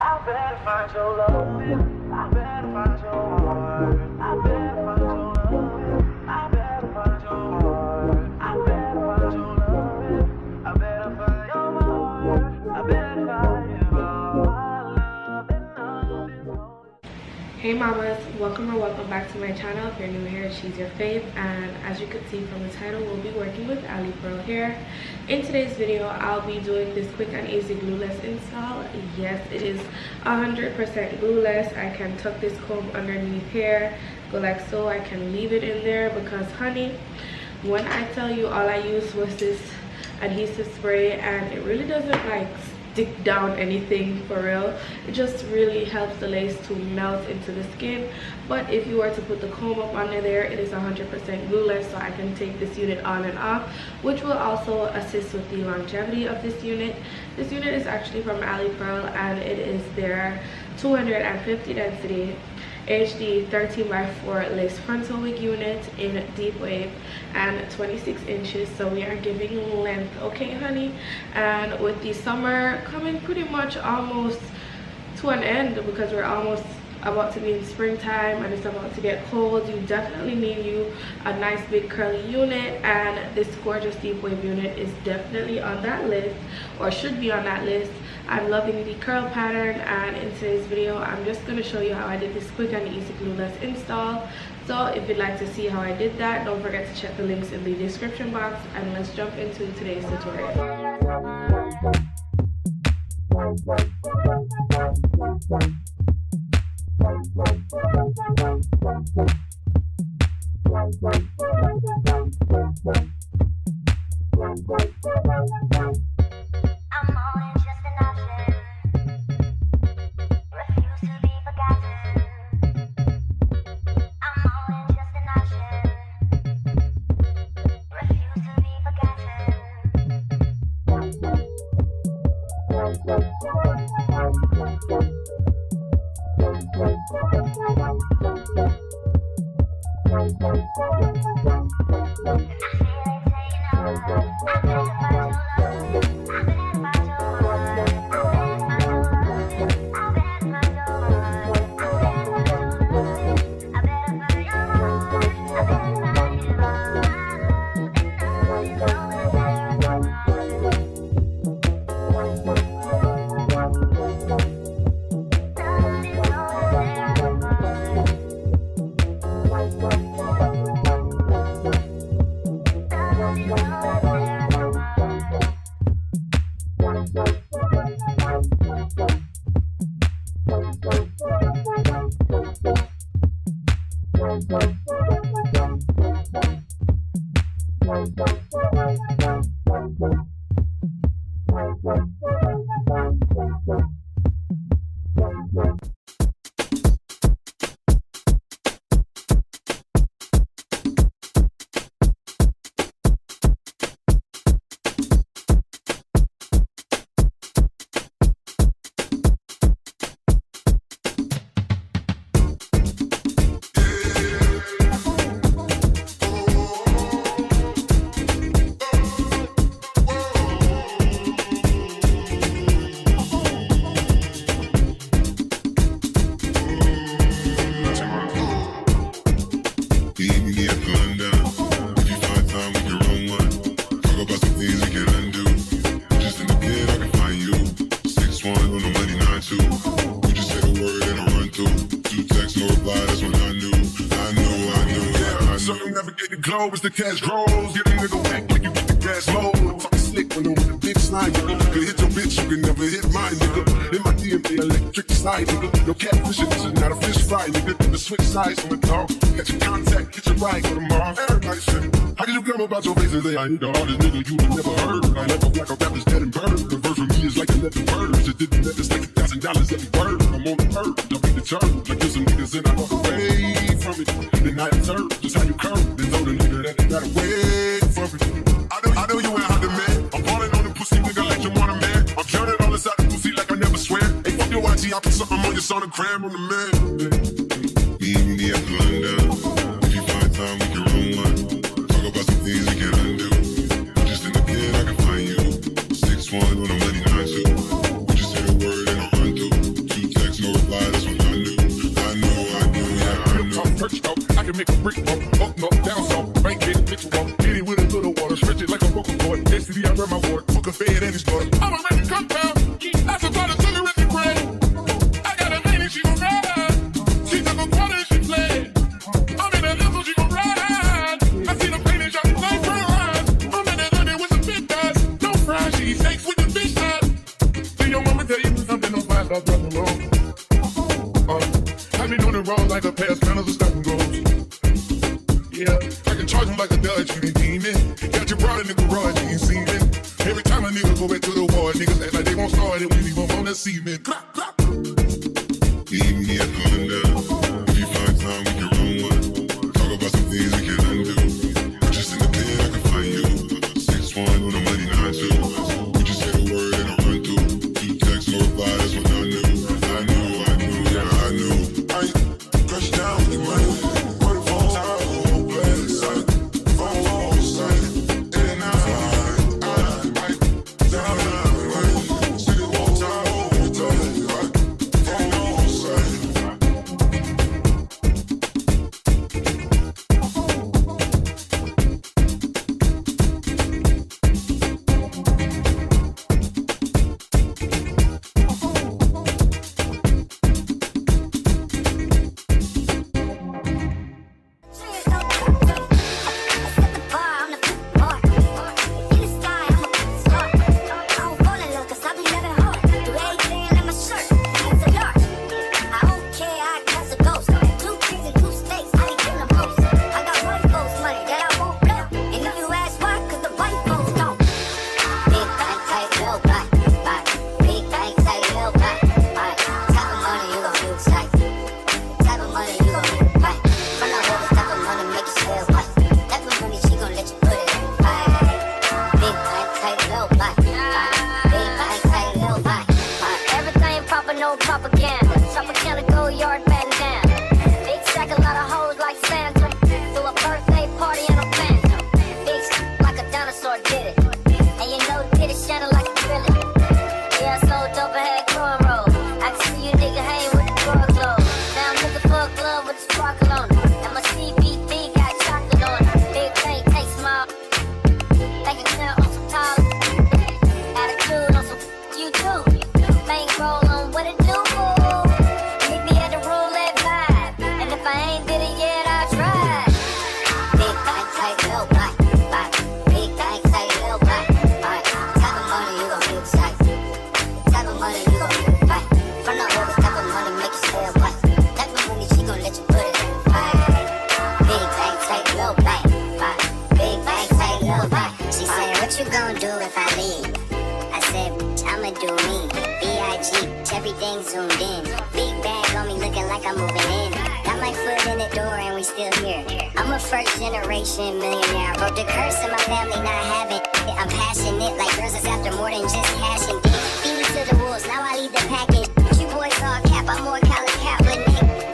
I better find your love. I better find your heart. I better find your love. I better find your heart. I better find your love. I better find your heart. I better find your love and love. Hey mamas, welcome back to my channel. If you're new here, she's your fave, and as you can see from the title, we'll be working with AliPearl here. In today's video, I'll be doing this quick and easy glueless install. Yes, it is 100% glueless. I can tuck this comb underneath here, go like so. I can leave it in there because honey, when I tell you all I used was this adhesive spray, and it really doesn't like stick down anything for real. It just really helps the lace to melt into the skin. But if you were to put the comb up under there, it is 100% glueless, so I can take this unit on and off, which will also assist with the longevity of this unit. This unit is actually from AliPearl, and it is their 250 density HD 13x4 lace frontal wig unit in deep wave and 26 inches, so we are giving length, okay honey? And with the summer coming pretty much almost to an end, because we're almost about to be in springtime and it's about to get cold, you definitely need you a nice big curly unit, and this gorgeous deep wave unit is definitely on that list, or should be on that list. I'm loving the curl pattern, and in today's video I'm just going to show you how I did this quick and easy glueless install. So if you'd like to see how I did that, don't forget to check the links in the description box, and let's jump into today's tutorial. As the cash grows, get a nigga whack like you get the gas low. I'm talking slick when I'm with the big slide, nigga. You can hit your bitch, you can never hit mine, nigga. In my DNA, electric slide, nigga. No catfishing, this is not a fish fry, nigga. The switch sides on the dog. Catch your contact, hit your ride, go to Mars. Everybody say, how can you come about your face and say I ain't the hardest nigga you have never heard? I never black a rapper's dead and bird. The verse for me is like 11 birds. It didn't let us like $1,000 every word. I'm on the bird, I beat the church. I kill some niggas and I walk away from it. Then I observe just how you curve. Then know the nigga that they gotta wait for it. I know you ain't hot man. I'm balling on the pussy nigga like you want a man. I'm counting all inside the pussy like I never swear. Hey, fuck your YG, I put something on your sonogram on the man. Meet me at the London. If you find time, we can run one. Talk about some things we can undo. Just in the kid, I can find you. 6'1" on a money 9'2". We just say the word and I'll run through. 2 can make a brick walk. Up, knock, down, soft. Bank, get a bitch walk. Hit it with a little water. Stretch it like a vocal cord. Destiny, I run my ward. Fuck a fed and his daughter. I'm a ready compound. That's a lot of sugar in the bread. I got a lady, she gon' ride. She took a quarter and she fled. I'm in a level, she gon' ride. I see the pain and shot like fries. I'm in a London with some big guys. No fries, she takes with the fish eyes. See your mama tell you something, no fly, stop dropping wrong. I been on the road like a pair of scanners of stopping goals. Yeah, I can charge him like a Dutch, you ain't demon. Got your broad in the garage, you ain't seen it. Every time a nigga go back to the war, niggas act like they gon' start it when we leave them on that cement. Clap, clap. Give me a Honda. If you find time, we can run one. Talk about some things we can undo. Just in the pen, I can find you. 6'1" on the money, 9'2". We just get a word and a run through. 2 texts, no reply, that's what I knew. I knew. I crush down with the money. Put it phone out, play the sun. Phone sun. And I down money. See the whole time, phone sun. everything zoomed in. Big bag on me looking like I'm moving in. Got my foot in the door and we still here. I'm a first generation millionaire. Wrote the curse in my family not having it. I'm passionate like girls is after more than just cash and dick. Feed it to the wolves, now I lead the package. You boys all cap, I'm more college Catholic.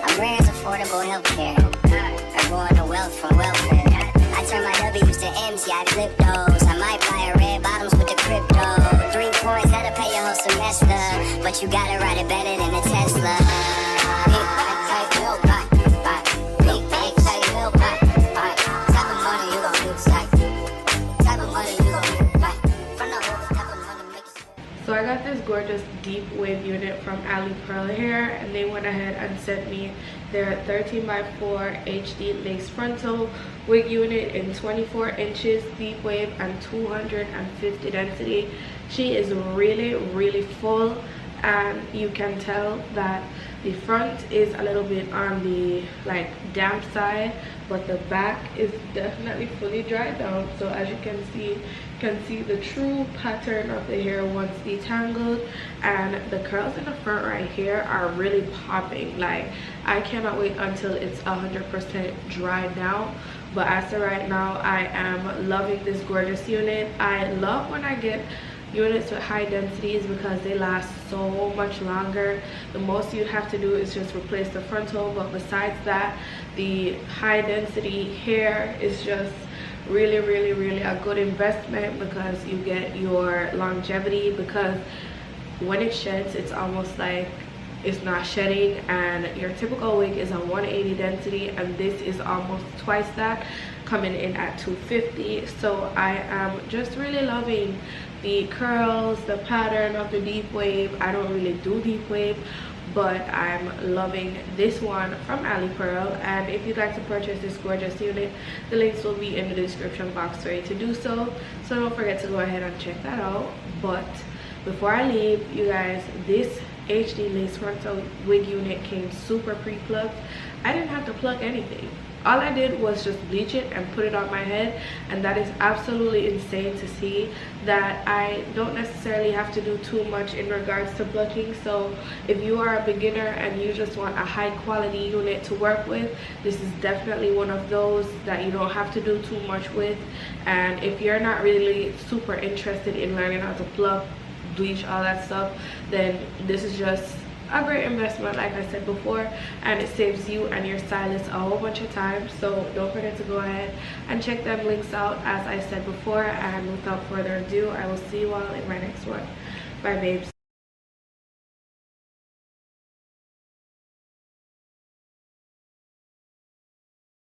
I'm rare as affordable healthcare. I'm going to wealth from welfare. I turn my W's to M's, yeah, I flip those. I might buy a red bottoms with the crypto. 3 coins, had to pay your whole semester. But you gotta ride it better than a Tesla. Big bag, tight, little buy. Big bag, tight, little buy. Type of money you gon' do, type of money you gon' do, from the whole type of money makes it. So I got this gorgeous deep wave unit from AliPearl hair, and they went ahead and sent me their 13x4 HD lace frontal wig unit in 24 inches deep wave and 250 density. She is really full, and you can tell that the front is a little bit on the like damp side, but the back is definitely fully dried down. So as you can see the true pattern of the hair once detangled, and the curls in the front right here are really popping. Like, I cannot wait until it's 100% dried down. But as of right now, I am loving this gorgeous unit. I love when I get units with high densities because they last so much longer. The most you have to do is just replace the frontal, but besides that, the high density hair is just really a good investment because you get your longevity, because when it sheds, it's almost like it's not shedding, and your typical wig is a 180 density, and this is almost twice that, coming in at 250. So I am just really loving the curls, the pattern of the deep wave. I don't really do deep wave, but I'm loving this one from AliPearl. And if you'd like to purchase this gorgeous unit, the links will be in the description box for you to do so. So don't forget to go ahead and check that out. But before I leave, you guys, this HD lace frontal wig unit came super pre-plucked. I didn't have to pluck anything. All I did was just bleach it and put it on my head, and that is absolutely insane to see that I don't necessarily have to do too much in regards to plucking. So if you are a beginner and you just want a high quality unit to work with, this is definitely one of those that you don't have to do too much with. And if you're not really super interested in learning how to pluck, bleach, all that stuff, then this is just a great investment, like I said before, and it saves you and your stylist a whole bunch of time. So don't forget to go ahead and check them links out, as I said before. And without further ado, I will see you all in my next one. Bye babes.